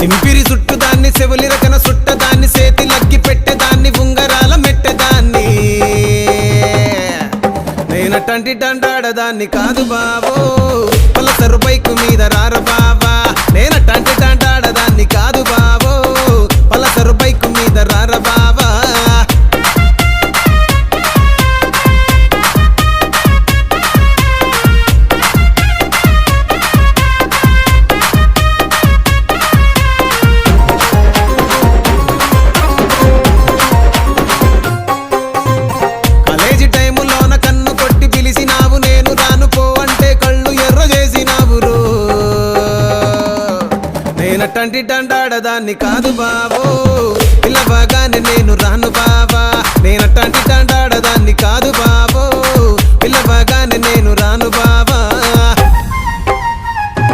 సింపిరి చుట్టుదాన్ని చెవులి రకన సుట్టదాన్ని సేతి లగ్గి పెట్టేదాన్ని ఉంగరాల మెట్టెదాన్ని నేనటంటి డండాడదాన్ని కాదు బావో పలసరు బైకు మీద రార బావా నేనటంటి డండాడదాన్ని కాదు బావో పలసరు బైకు మీద రార బావా నేనటంటి డండాడదాన్ని కాదు బావో పిల్లవగానే నేను రాను బావా నేనటంటి డండాడదాన్ని కాదు బావో పిల్లవగానే నేను రాను బావా